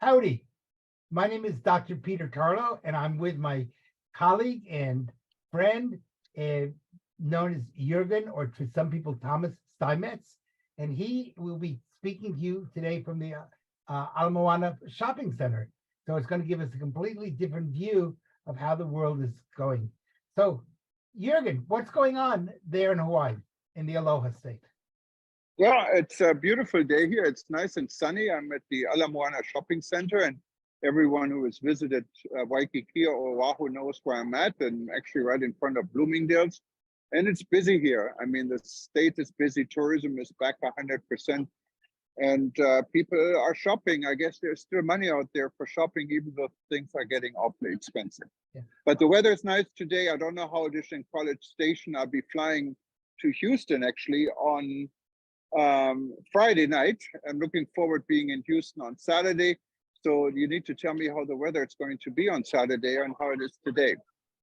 Howdy, my name is Dr. Peter Tarlow, and I'm with my colleague and friend, known as Juergen, or to some people, Thomas Steinmetz, and he will be speaking to you today from the Ala Moana Shopping Center. So it's going to give us a completely different view of how the world is going. So, Juergen, what's going on there in Hawaii, in the Aloha State? Well, it's a beautiful day here. It's nice and sunny. I'm at the Ala Moana Shopping Center, and everyone who has visited Waikiki or Oahu knows where I'm at, and actually right in front of Bloomingdale's. And it's busy here. I mean, the state is busy. Tourism is back 100%. And people are shopping. I guess there's still money out there for shopping, even though things are getting awfully expensive. Yeah. But the weather is nice today. I don't know how it is in College Station. I'll be flying to Houston actually on Friday night. I'm looking forward being in Houston on Saturday. So you need to tell me how the weather is going to be on Saturday and how it is today.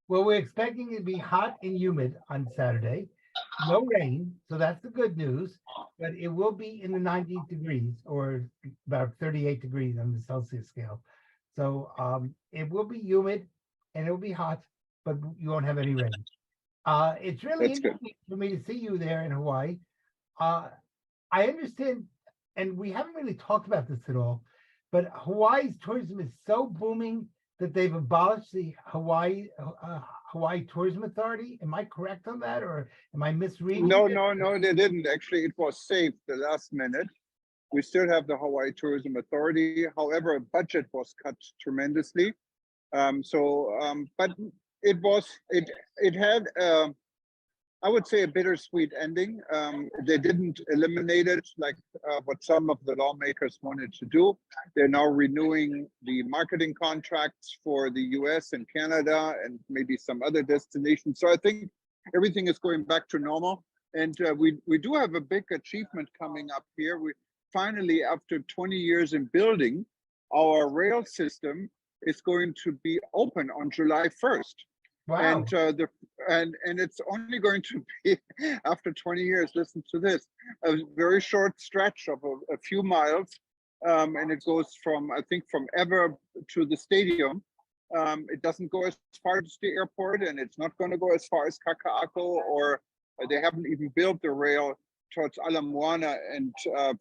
Well, we're expecting it to be hot and humid on Saturday. No rain, so that's the good news, but it will be in the 90 degrees or about 38 degrees on the Celsius scale. So it will be humid and it will be hot, but you won't have any rain. It's really That's interesting for me to see you there in Hawaii. I understand, and we haven't really talked about this at all, but Hawaii's tourism is so booming that they've abolished the Hawaii Tourism Authority. Am I correct on that, or am I misreading? No, they didn't. Actually, it was saved the last minute. We still have the Hawaii Tourism Authority. However, budget was cut tremendously. But it had I would say a bittersweet ending. They didn't eliminate it like what some of the lawmakers wanted to do. They're now renewing the marketing contracts for the US and Canada and maybe some other destinations. So I think everything is going back to normal. And we do have a big achievement coming up here. We finally, after 20 years in building, our rail system is going to be open on July 1st. Wow. And it's only going to be after 20 years. Listen to this: a very short stretch of a few miles, and it goes from Ever to the stadium. It doesn't go as far as the airport, and it's not going to go as far as Kaka'ako, or they haven't even built the rail towards Ala Moana and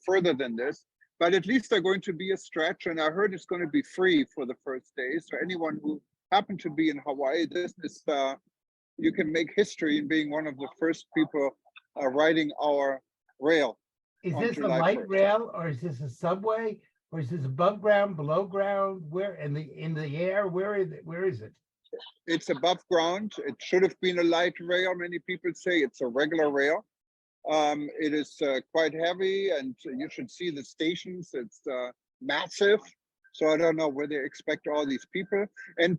further than this. But at least they're going to be a stretch, and I heard it's going to be free for the first days. So anyone who happen to be in Hawaii, this is you can make history in being one of the first people riding our rail. Is this a light 1st. Rail, or is this a subway, or is this above ground, below ground? Where in the air? Where is it? It's above ground. It should have been a light rail. Many people say it's a regular rail. It is quite heavy, and you should see the stations. It's massive. So I don't know where they expect all these people. And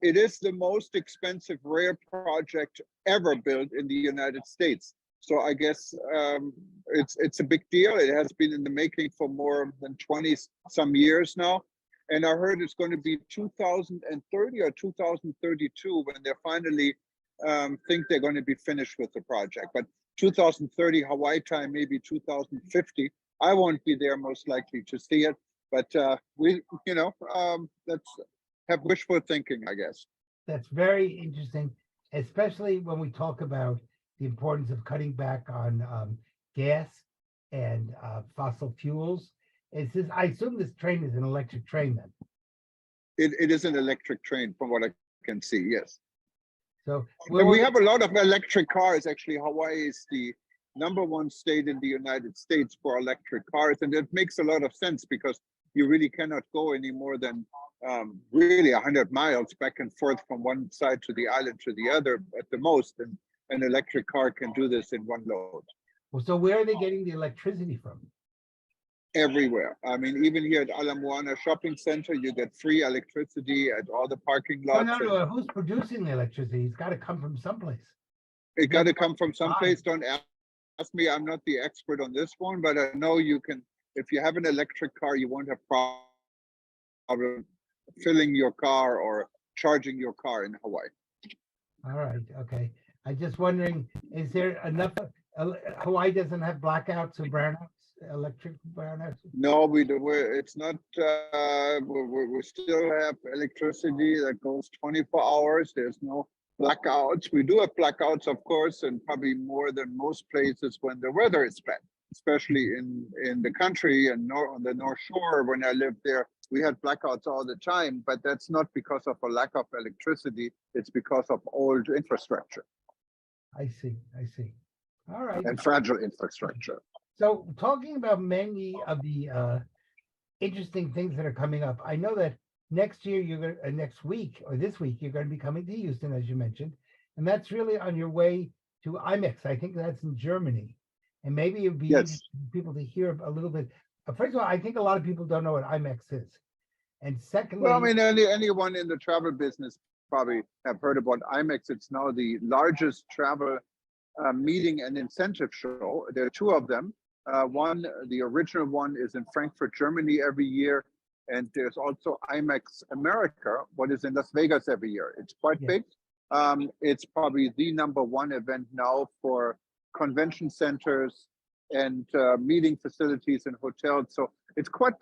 it is the most expensive rail project ever built in the United States. So I guess it's a big deal. It has been in the making for more than 20 some years now. And I heard it's going to be 2030 or 2032 when they finally think they're going to be finished with the project. But 2030 Hawaii time, maybe 2050. I won't be there most likely to see it. But let's have wishful thinking, I guess. That's very interesting, especially when we talk about the importance of cutting back on gas and fossil fuels. I assume this train is an electric train then. It is an electric train from what I can see, yes. So we have a lot of electric cars. Actually, Hawaii is the #1 state in the United States for electric cars. And it makes a lot of sense because you really cannot go any more than really 100 miles back and forth from one side to the island to the other at the most. And an electric car can do this in one load. Well, so where are they getting the electricity from? Everywhere. I mean, even here at Ala Moana Shopping Center, you get free electricity at all the parking lots. No. Who's producing the electricity? It's got to come from someplace. It got to come from someplace. Don't ask me. I'm not the expert on this one, but I know you can. If you have an electric car, you won't have problem filling your car or charging your car in Hawaii. All right. Okay. I'm just wondering, is there enough? Hawaii doesn't have blackouts or brownouts electric brownouts? No, we do. It's not. We still have electricity that goes 24 hours. There's no blackouts. We do have blackouts, of course, and probably more than most places when the weather is bad, especially in the country and on the North Shore. When I lived there, we had blackouts all the time, but that's not because of a lack of electricity. It's because of old infrastructure I see. I see. All right. and fragile infrastructure. So talking about many of the interesting things that are coming up, I know that next year you're going to, next week or this week you're going to be coming to Houston, as you mentioned, and that's really on your way to IMEX. I think that's in Germany, and maybe it'd be Yes. interesting for people to hear a little bit. First of all, I think a lot of people don't know what IMEX is, and secondly, Well, I mean, anyone in the travel business probably have heard about IMEX. It's now the largest travel meeting and incentive show. There are two of them. One, the original one is in Frankfurt, Germany every year. And there's also IMEX America, what is in Las Vegas every year. It's quite Yeah. big. It's probably the #1 event now for convention centers and meeting facilities and hotels. So it's quite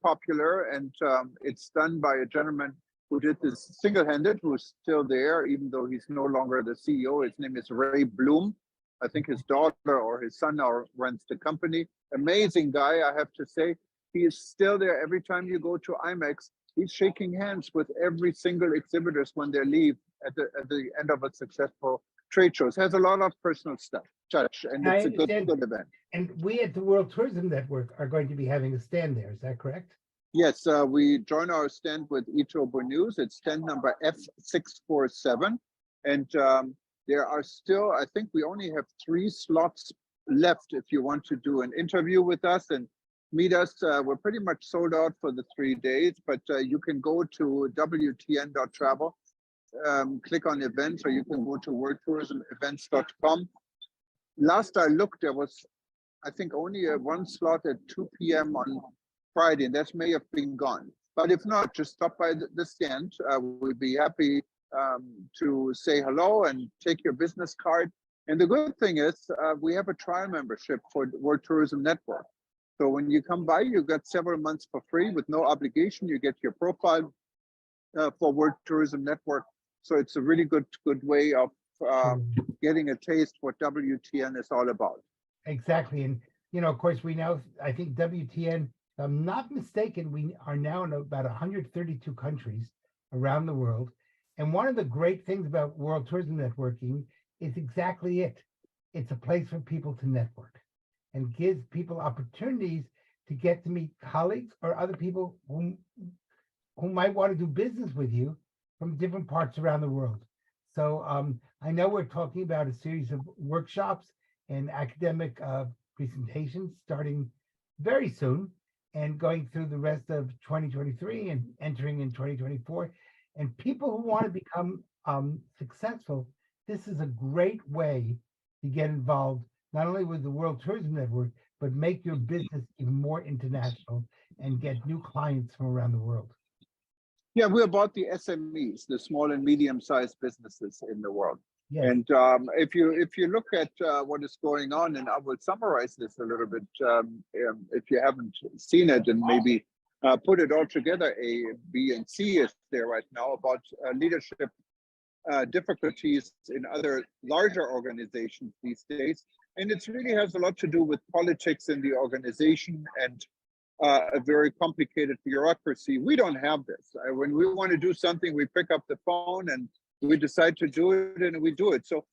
popular, and it's done by a gentleman who did this single-handed, who's still there, even though he's no longer the CEO. His name is Ray Bloom. I think his daughter or his son now runs the company. Amazing guy, I have to say. He is still there every time you go to IMEX. He's shaking hands with every single exhibitors when they leave at the end of a successful trade show. It has a lot of personal touch, and I it's a good understand. event. And we at the World Tourism Network are going to be having a stand there. Is that correct? Yes, we join our stand with eTurbo News. It's stand number F647. And there are still, I think we only have 3 slots left if you want to do an interview with us and meet us. We're pretty much sold out for the 3 days, but you can go to wtn.travel, click on events, or you can go to worldtourismevents.com. Last I looked, there was, I think, only one slot at 2 p.m. on Friday, and that may have been gone. But if not, just stop by the stand. We'd be happy to say hello and take your business card. And the good thing is we have a trial membership for World Tourism Network. So when you come by, you get several months for free with no obligation. You get your profile for World Tourism Network. So it's a really good way of getting a taste what WTN is all about. Exactly. And, of course, we now, I think WTN, if I'm not mistaken, we are now in about 132 countries around the world. And one of the great things about World Tourism Networking is exactly it. It's a place for people to network and gives people opportunities to get to meet colleagues or other people who might want to do business with you from different parts around the world. So I know we're talking about a series of workshops and academic presentations starting very soon and going through the rest of 2023 and entering in 2024. And people who want to become successful, this is a great way to get involved, not only with the World Tourism Network, but make your business even more international and get new clients from around the world. Yeah, we're about the SMEs, the small and medium-sized businesses in the world. Yes. And if you look at what is going on, and I will summarize this a little bit, if you haven't seen it, and maybe put it all together. A, B, and C is there right now about leadership difficulties in other larger organizations these days, and it really has a lot to do with politics in the organization and a very complicated bureaucracy. We don't have this. When we want to do something, we pick up the phone and we decide to do it, and we do it. So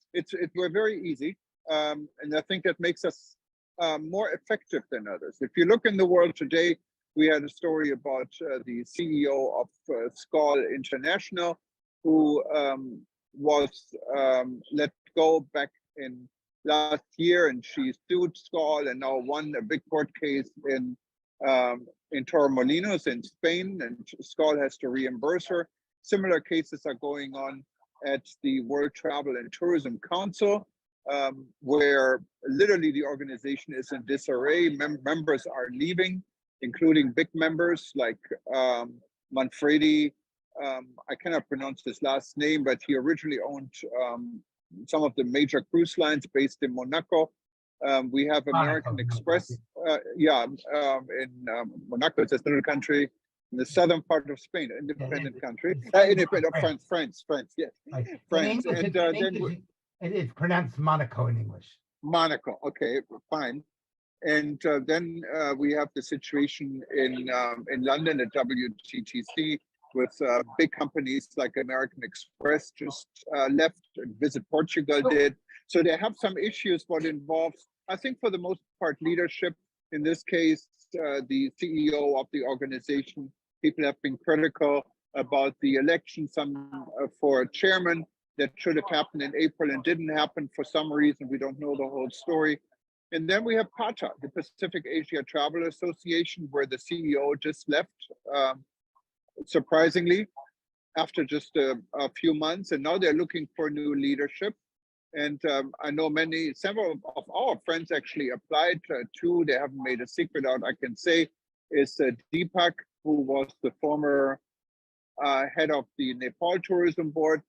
we're very easy, and I think that makes us more effective than others. If you look in the world today, we had a story about the CEO of Skoll International, who was let go back in last year, and she sued Skoll and now won a big court case in Torremolinos in Spain, and Skoll has to reimburse her. Similar cases are going on at the World Travel and Tourism Council, where literally the organization is in disarray. Members are leaving, including big members like Manfredi. I cannot pronounce his last name, but he originally owned some of the major cruise lines based in Monaco. We have American Express Monaco, it's a little country in the southern part of Spain, independent country. Independent of France, yes, Right. France. In English, it's pronounced Monaco in English. Monaco, okay, fine. And then we have the situation in London at WTTC with big companies like American Express just left, and Visit Portugal did. So they have some issues what involves, I think for the most part, leadership. In this case, the CEO of the organization. People have been critical about the election, some for chairman that should have happened in April and didn't happen for some reason. We don't know the whole story. And then we have PATA, the Pacific Asia Travel Association, where the CEO just left, surprisingly, after just a few months. And now they're looking for new leadership. And I know several of our friends actually applied to, they haven't made a secret out, I can say, is Deepak, who was the former head of the Nepal Tourism Board.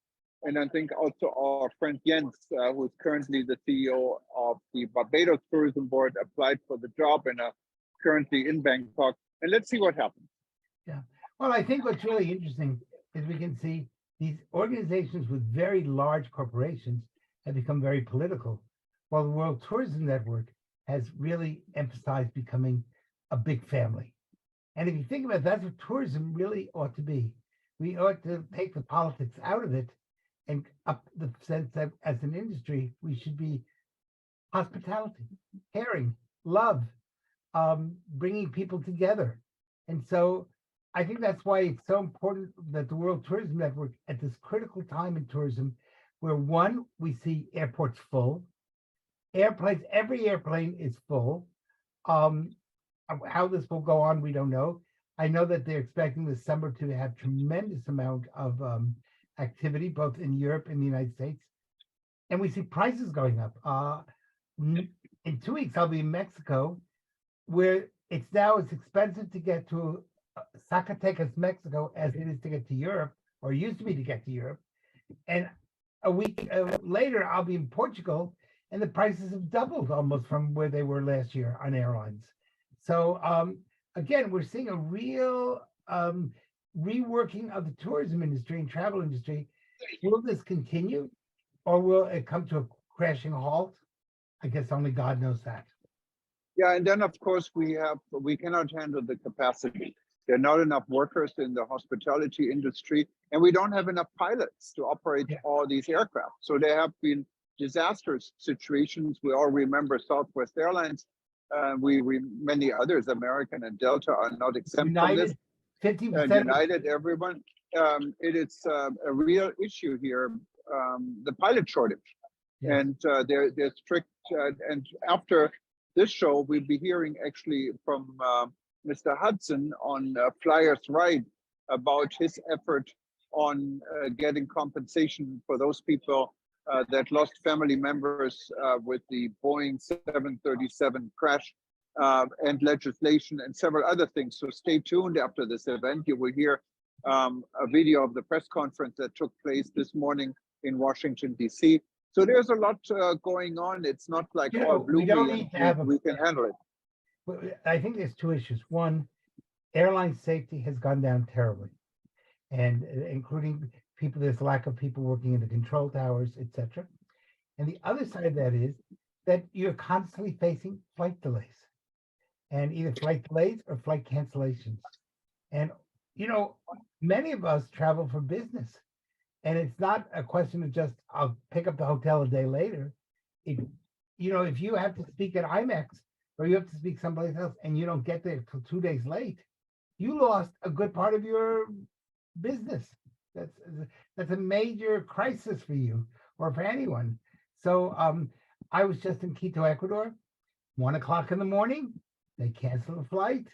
And I think also our friend Jens, who is currently the CEO of the Barbados Tourism Board, applied for the job and are currently in Bangkok. And let's see what happens. Yeah. Well, I think what's really interesting is we can see these organizations with very large corporations have become very political, while the World Tourism Network has really emphasized becoming a big family. And if you think about it, that's what tourism really ought to be. We ought to take the politics out of it and up the sense that as an industry, we should be hospitality, caring, love, bringing people together. And so I think that's why it's so important that the World Tourism Network, at this critical time in tourism, where one, we see airports full, airplanes, every airplane is full. How this will go on, we don't know. I know that they're expecting this summer to have tremendous amount of activity, both in Europe and the United States. And we see prices going up. In 2 weeks, I'll be in Mexico, where it's now as expensive to get to Zacatecas, Mexico, as it is to get to Europe, or used to be to get to Europe. And a week later, I'll be in Portugal, and the prices have doubled almost from where they were last year on airlines. So again, we're seeing a real reworking of the tourism industry and travel industry. Will this continue, or will it come to a crashing halt? I guess only God knows that. Yeah, and then of course we cannot handle the capacity. There are not enough workers in the hospitality industry, and we don't have enough pilots to operate all these aircraft. So there have been disastrous situations. We all remember Southwest Airlines. Many others, American and Delta, are not exempt from this. 50%. United, everyone. It is a real issue here, the pilot shortage. Yes. And they're strict. And after this show, we'll be hearing actually from Mr. Hudson on Flyers Right about his effort on getting compensation for those people that lost family members with the Boeing 737 crash, and legislation and several other things. So stay tuned after this event. You will hear a video of the press conference that took place this morning in Washington, D.C. So there's a lot going on. It's not like all gloomy and we can handle it. I think there's two issues. One, airline safety has gone down terribly, and including people, there's lack of people working in the control towers, etc. And the other side of that is that you're constantly facing flight delays, and either flight delays or flight cancellations. And, you know, many of us travel for business, and it's not a question of just, I'll pick up the hotel a day later. If you have to speak at IMAX, or you have to speak someplace else, and you don't get there till 2 days late, you lost a good part of your business. That's a major crisis for you or for anyone. So I was just in Quito, Ecuador, 1 o'clock in the morning. They canceled the flight.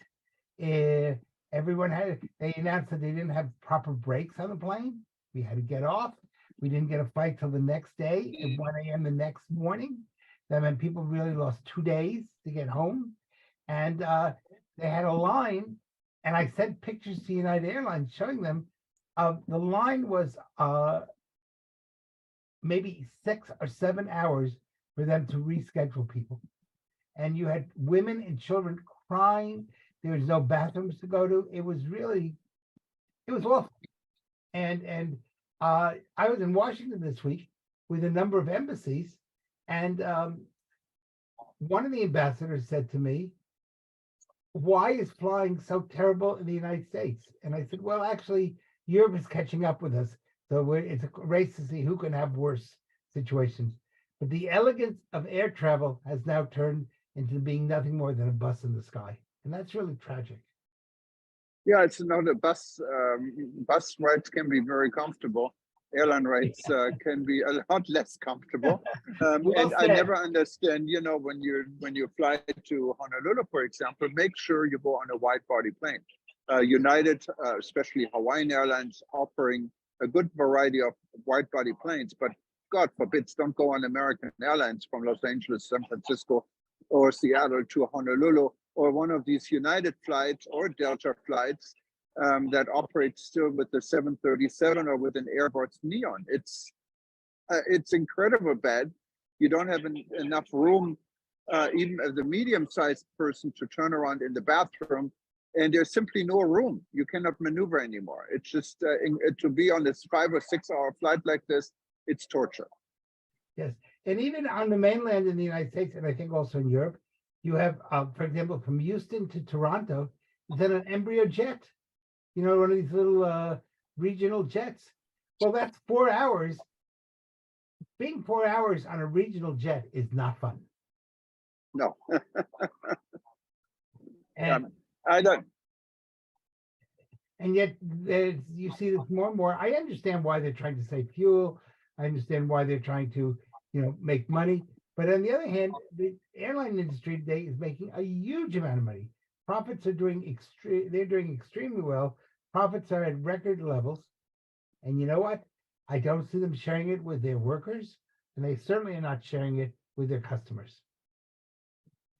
They announced that they didn't have proper brakes on the plane. We had to get off. We didn't get a flight till the next day at 1 a.m. the next morning. That meant people really lost 2 days to get home. And they had a line, and I sent pictures to United Airlines showing them the line was maybe 6 or 7 hours for them to reschedule people. and you had women and children crying. There was no bathrooms to go to. It was awful. And I was in Washington this week with a number of embassies, and one of the ambassadors said to me, "Why is flying so terrible in the United States?" And I said, "Well, actually, Europe is catching up with us, so it's a race to see who can have worse situations. But the elegance of air travel has now turned into being nothing more than a bus in the sky, and that's really tragic." Yeah, it's not a bus. Bus rides can be very comfortable. Airline rides can be a lot less comfortable. Well And I said. never understand, when you fly to Honolulu, for example, make sure you go on a wide body plane. United, especially Hawaiian Airlines, offering a good variety of wide body planes, but God forbids, don't go on American Airlines from Los Angeles, San Francisco, or Seattle to Honolulu, or one of these United flights or Delta flights that operate still with the 737 or with an Airbus Neon. It's incredible bad. You don't have enough room, even as a medium-sized person, to turn around in the bathroom, and there's simply no room. You cannot maneuver anymore. It's just to be on this 5 or 6 hour flight like this, it's torture. Yes, and even on the mainland in the United States, and I think also in Europe, you have, for example, from Houston to Toronto, is that an embryo jet? One of these little regional jets. Well, that's 4 hours. Being 4 hours on a regional jet is not fun. No. And, I don't. and yet you see this more and more. I understand why they're trying to save fuel. I understand why they're trying to, make money. But on the other hand, the airline industry today is making a huge amount of money. Profits are they're doing extremely well. Profits are at record levels. And you know what? I don't see them sharing it with their workers, and they certainly are not sharing it with their customers.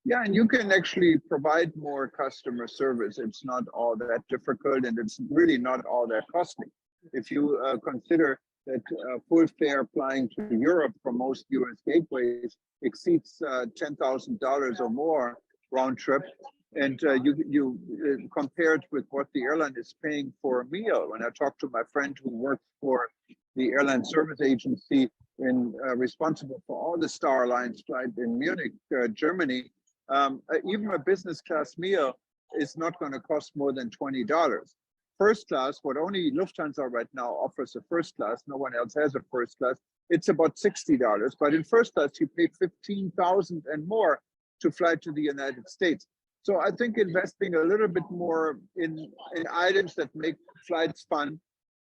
Yeah, and you can actually provide more customer service. It's not all that difficult, and it's really not all that costly. If you consider that full fare flying to Europe from most US gateways exceeds $10,000 or more round trip, and you compare it with what the airline is paying for a meal. When I talked to my friend who works for the airline service agency and responsible for all the Star Alliance flight in Munich, Germany, even a business class meal is not going to cost more than $20. First class, what only Lufthansa right now offers a first class, no one else has a first class, it's about $60. But in first class, you pay $15,000 and more to fly to the United States. So I think investing a little bit more in items that make flights fun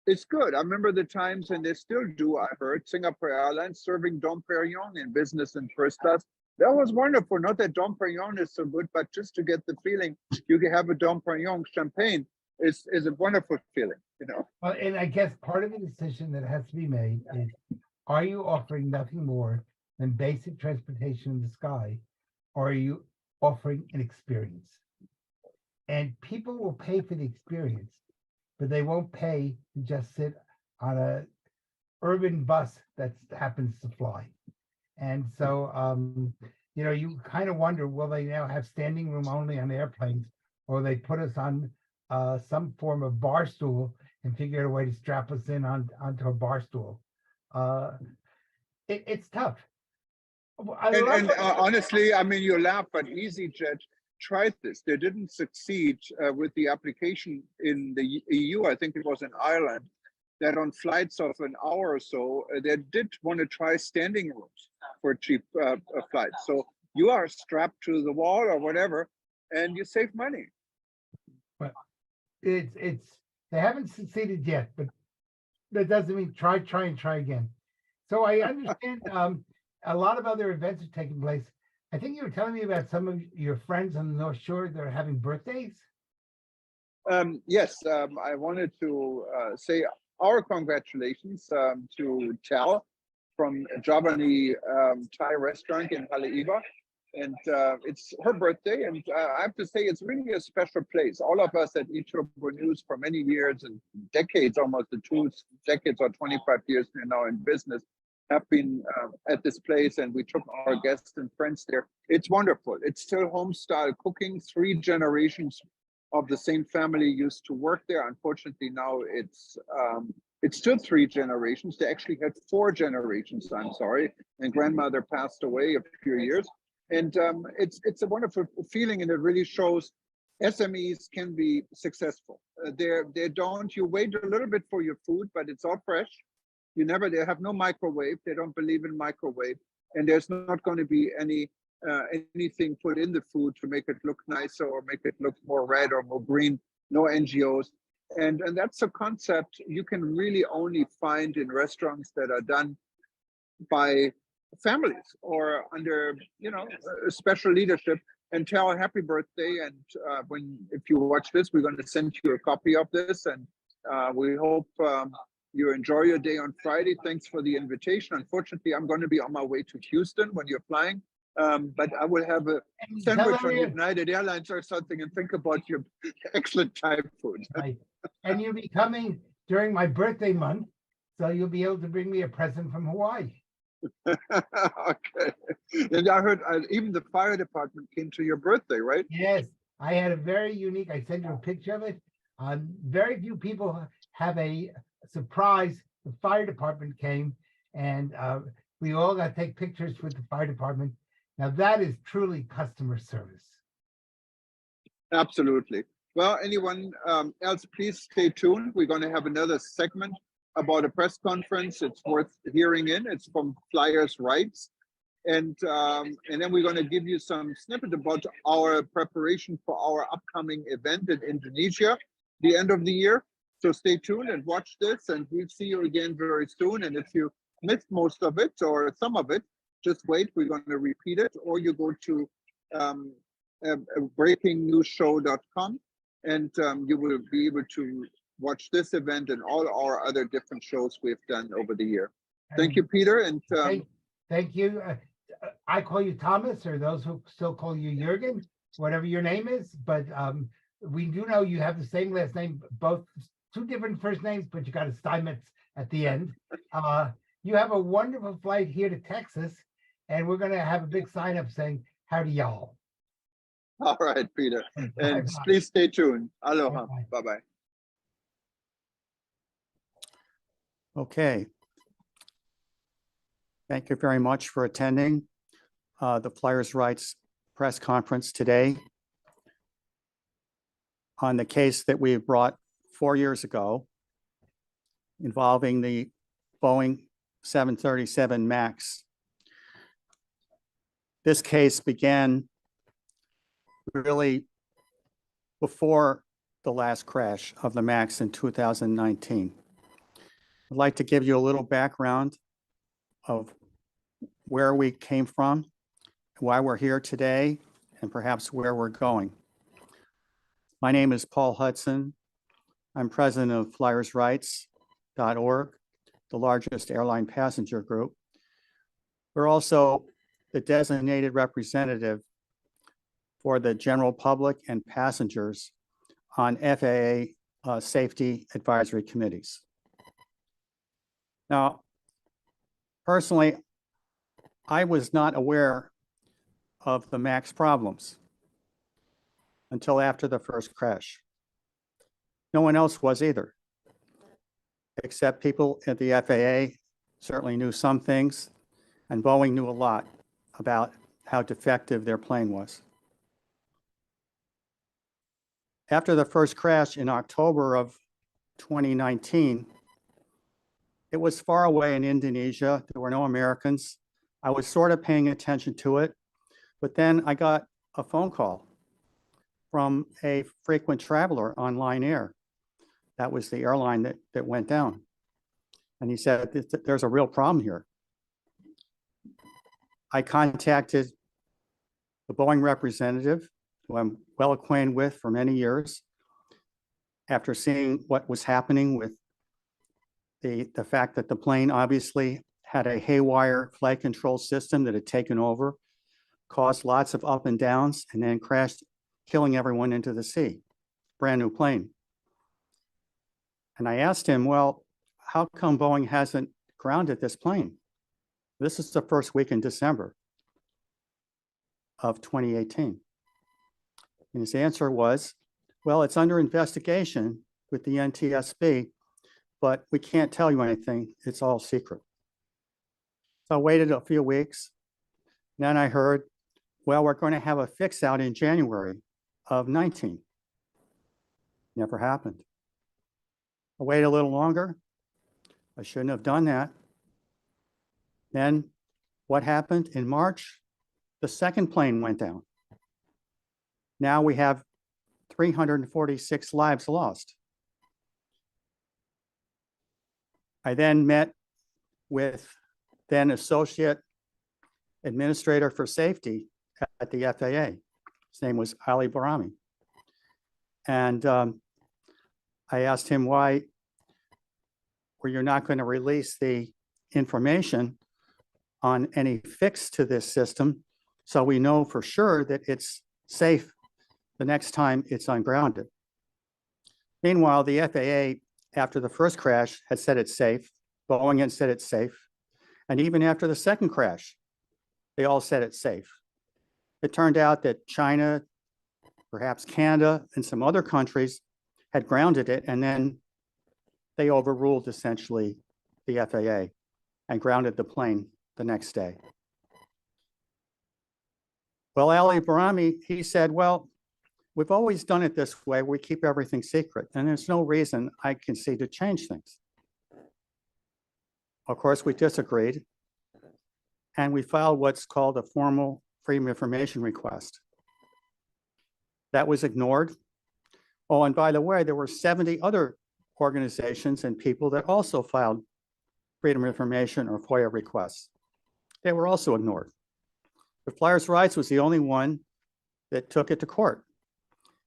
is good. I remember the times, and they still do, I heard, Singapore Airlines serving Dom Perignon in business and first class. That was wonderful. Not that Dom Perignon is so good, but just to get the feeling you can have a Dom Perignon champagne is a wonderful feeling, Well, and I guess part of the decision that has to be made is, are you offering nothing more than basic transportation in the sky, or are you offering an experience? And people will pay for the experience, but they won't pay to just sit on a urban bus that happens to fly. And so, you kind of wonder, will they now have standing room only on airplanes, or they put us on some form of bar stool and figure out a way to strap us in onto a bar stool? It's tough. Honestly, I mean, you laugh, but EasyJet tried this. They didn't succeed with the application in the EU. I think it was in Ireland, that on flights of an hour or so, they did want to try standing rooms for cheap flights. So you are strapped to the wall or whatever, and you save money. But they haven't succeeded yet, but that doesn't mean try again. So I understand a lot of other events are taking place. I think you were telling me about some of your friends on the North Shore that are having birthdays. Yes, I wanted to say our congratulations to Tal from Giovanni Thai restaurant in Haleiwa. And it's her birthday, and I have to say it's really a special place. All of us at eTurbo News for many years and decades, almost the 2 decades or 25 years now in business, have been at this place, and we took our guests and friends there. It's wonderful. It's still home style cooking. 3 generations of the same family used to work there. Unfortunately, now it's still 3 generations. They actually had 4 generations, I'm sorry, and grandmother passed away a few years. And it's a wonderful feeling, and it really shows SMEs can be successful. They don't, you wait a little bit for your food, but it's all fresh. They have no microwave. They don't believe in microwave. And there's not going to be anything put in the food to make it look nicer or make it look more red or more green. No NGOs. And that's a concept you can really only find in restaurants that are done by families or under, special leadership. And tell happy birthday. And if you watch this, we're going to send you a copy of this. And we hope you enjoy your day on Friday. Thanks for the invitation. Unfortunately, I'm going to be on my way to Houston when you're flying. But I will have a sandwich on United Airlines or something and think about your excellent Thai food. Right. And you'll be coming during my birthday month, so you'll be able to bring me a present from Hawaii. Okay. And I heard even the fire department came to your birthday, right? Yes, I had a very unique, I sent you a picture of it. Very few people have a surprise. The fire department came, and we all got to take pictures with the fire department. Now that is truly customer service. Absolutely. Well, anyone else, please stay tuned. We're going to have another segment about a press conference. It's worth hearing in. It's from Flyers Rights. And then we're going to give you some snippet about our preparation for our upcoming event in Indonesia, the end of the year. So stay tuned and watch this, and we'll see you again very soon. And if you missed most of it or some of it, just wait, we're going to repeat it, or you go to breakingnewsshow.com and you will be able to watch this event and all our other different shows we've done over the year. Thank you, Peter. And thank you. I call you Thomas, or those who still call you Juergen, whatever your name is. But we do know you have the same last name, both 2 different first names, but you got a Steinmetz at the end. You have a wonderful flight here to Texas, and we're going to have a big sign up saying, howdy y'all. All right, Peter. And Bye-bye. please stay tuned. Aloha. Bye-bye. Okay. Thank you very much for attending the Flyers Rights press conference today on the case that we brought 4 years ago involving the Boeing 737 MAX. This case began really before the last crash of the MAX in 2019. I'd like to give you a little background of where we came from, why we're here today, and perhaps where we're going. My name is Paul Hudson. I'm president of FlyersRights.org, the largest airline passenger group. We're also the designated representative for the general public and passengers on FAA safety advisory committees. Now, personally, I was not aware of the MAX problems until after the first crash. No one else was either, except people at the FAA certainly knew some things, and Boeing knew a lot about how defective their plane was. After the first crash in October of 2019, it was far away in Indonesia. There were no Americans. I was sort of paying attention to it, but then I got a phone call from a frequent traveler on Line Air. That was the airline that went down. And he said, there's a real problem here. I contacted the Boeing representative, who I'm well acquainted with for many years, after seeing what was happening with the fact that the plane obviously had a haywire flight control system that had taken over, caused lots of up and downs, and then crashed, killing everyone into the sea. Brand new plane. And I asked him, well, how come Boeing hasn't grounded this plane? This is the first week in December of 2018. And his answer was, well, it's under investigation with the NTSB, but we can't tell you anything. It's all secret. So I waited a few weeks. Then I heard, well, we're going to have a fix out in January of 19. Never happened. I waited a little longer. I shouldn't have done that. Then what happened in March? The second plane went down. Now we have 346 lives lost. I then met with then Associate Administrator for Safety at the FAA. His name was Ali Barami. And I asked him why were you not going to release the information on any fix to this system so we know for sure that it's safe the next time it's ungrounded. Meanwhile, the FAA, after the first crash, had said it's safe. Boeing had said it's safe. And even after the second crash, they all said it's safe. It turned out that China, perhaps Canada, and some other countries had grounded it, and then they overruled essentially the FAA and grounded the plane the next day. Well, Ali Barami, he said, well, we've always done it this way. We keep everything secret, and there's no reason I can see to change things. Of course, we disagreed, and we filed what's called a formal Freedom of Information request. That was ignored. Oh, and by the way, there were 70 other organizations and people that also filed Freedom of Information or FOIA requests. They were also ignored. But Flyers Rights was the only one that took it to court.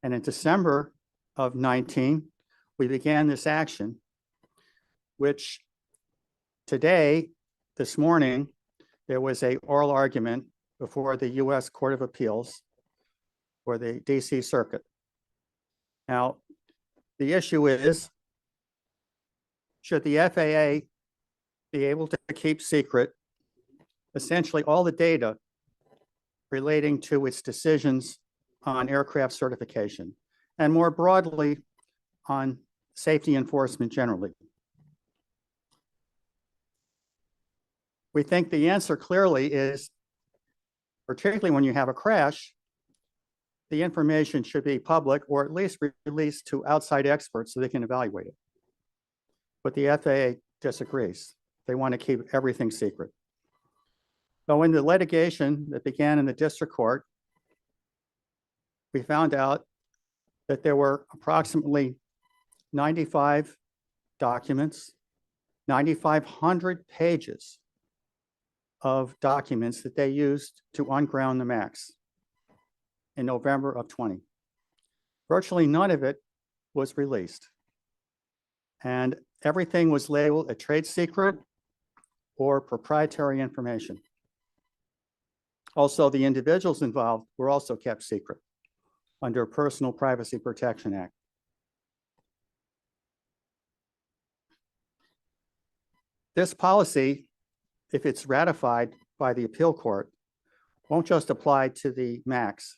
And in December of 19, we began this action, which today, this morning, there was an oral argument before the US Court of Appeals for the DC Circuit. Now, the issue is, should the FAA be able to keep secret essentially all the data relating to its decisions on aircraft certification, and more broadly on safety enforcement generally? We think the answer clearly is, particularly when you have a crash, the information should be public or at least released to outside experts so they can evaluate it. But the FAA disagrees. They want to keep everything secret. So in the litigation that began in the district court, we found out that there were approximately 95 documents, 9,500 pages of documents that they used to unground the MAX in November of 20. Virtually none of it was released. And everything was labeled a trade secret or proprietary information. Also, the individuals involved were also kept secret under Personal Privacy Protection Act. This policy, if it's ratified by the appeal court, won't just apply to the MAX,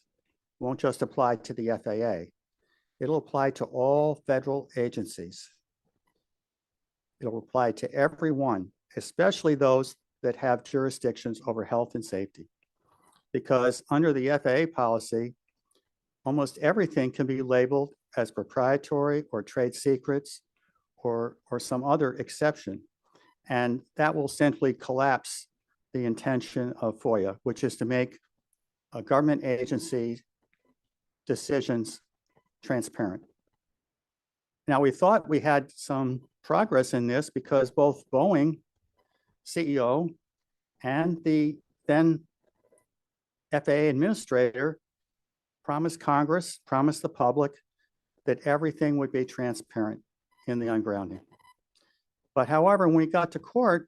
won't just apply to the FAA. It'll apply to all federal agencies. It'll apply to everyone, especially those that have jurisdictions over health and safety. Because under the FAA policy, almost everything can be labeled as proprietary or trade secrets or some other exception. And that will simply collapse the intention of FOIA, which is to make a government agency decisions transparent. Now, we thought we had some progress in this because both Boeing CEO and the then FAA administrator promised Congress, promised the public that everything would be transparent in the ungrounding. But however, when we got to court,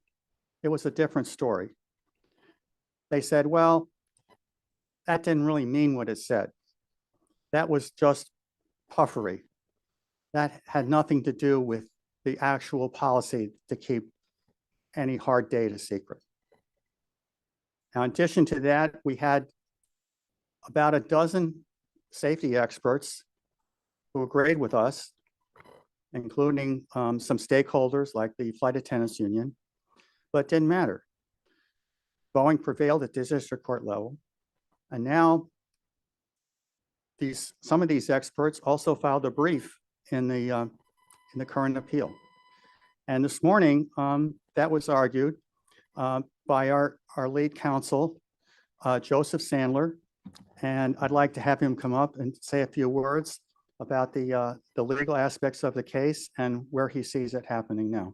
it was a different story. They said, well, that didn't really mean what it said. That was just puffery. That had nothing to do with the actual policy to keep any hard data secret. Now, in addition to that, we had about a dozen safety experts who agreed with us, including some stakeholders like the Flight Attendants Union, but it didn't matter. Boeing prevailed at the district court level, and now some of these experts also filed a brief in the current appeal. And this morning, that was argued by our lead counsel, Joseph Sandler, and I'd like to have him come up and say a few words about the legal aspects of the case and where he sees it happening now.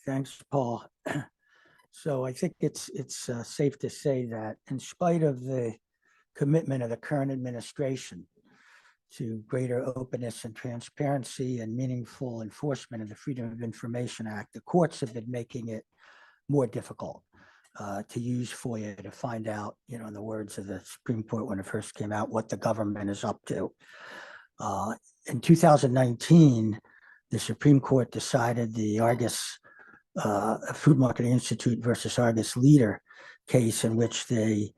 Thanks, Paul. So I think it's safe to say that in spite of the commitment of the current administration to greater openness and transparency and meaningful enforcement of the Freedom of Information Act, the courts have been making it more difficult to use FOIA to find out, in the words of the Supreme Court when it first came out, what the government is up to. In 2019, the Supreme Court decided the Argus Food Marketing Institute versus Argus Leader case, in which they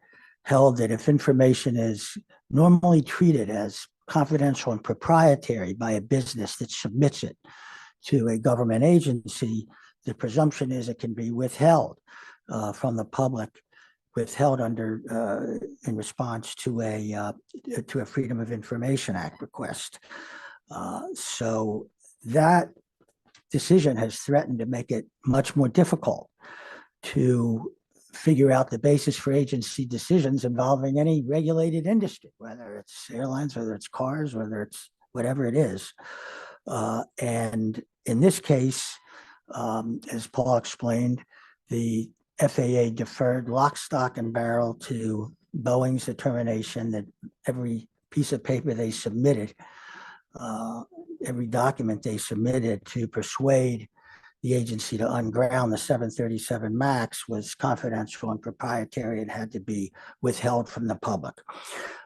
held that if information is normally treated as confidential and proprietary by a business that submits it to a government agency, the presumption is it can be withheld from the public, withheld under in response to a Freedom of Information Act request. So that decision has threatened to make it much more difficult to figure out the basis for agency decisions involving any regulated industry, whether it's airlines, whether it's cars, whether it's whatever it is. And in this case, as Paul explained, the FAA deferred lock, stock, and barrel to Boeing's determination that every piece of paper they submitted, every document they submitted to persuade the agency to unground the 737 MAX was confidential and proprietary and had to be withheld from the public.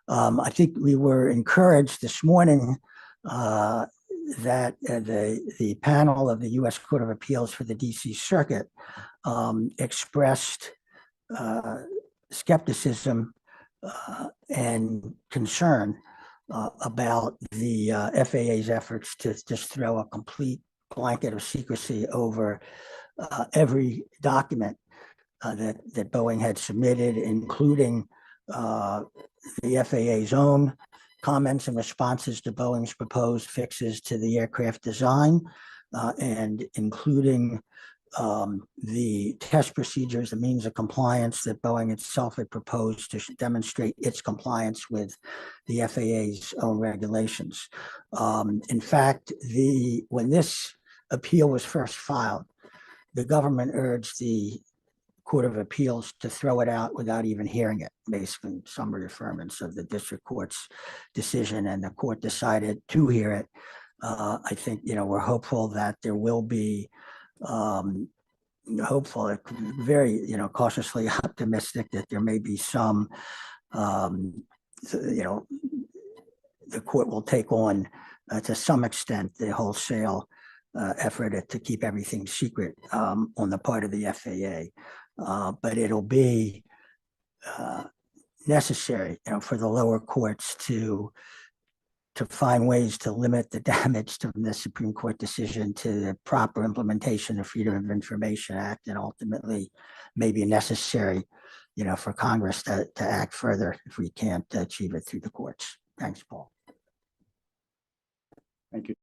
I think we were encouraged this morning that the panel of the U.S. Court of Appeals for the D.C. Circuit expressed skepticism and concern about the FAA's efforts to just throw a complete blanket of secrecy over every document that Boeing had submitted, including the FAA's own comments and responses to Boeing's proposed fixes to the aircraft design, and including the test procedures, the means of compliance that Boeing itself had proposed to demonstrate its compliance with the FAA's own regulations. In fact, when this appeal was first filed, the government urged the Court of Appeals to throw it out without even hearing it, basically summary affirmance of the district court's decision, and the court decided to hear it. I think, we're hopeful that there will be hopeful, very, cautiously optimistic that there may be some, the court will take on to some extent the wholesale effort to keep everything secret on the part of the FAA. But it'll be necessary, for the lower courts to find ways to limit the damage to the Supreme Court decision to the proper implementation of Freedom of Information Act, and ultimately maybe necessary, for Congress to act further if we can't achieve it through the courts. Thanks, Paul. Thank you.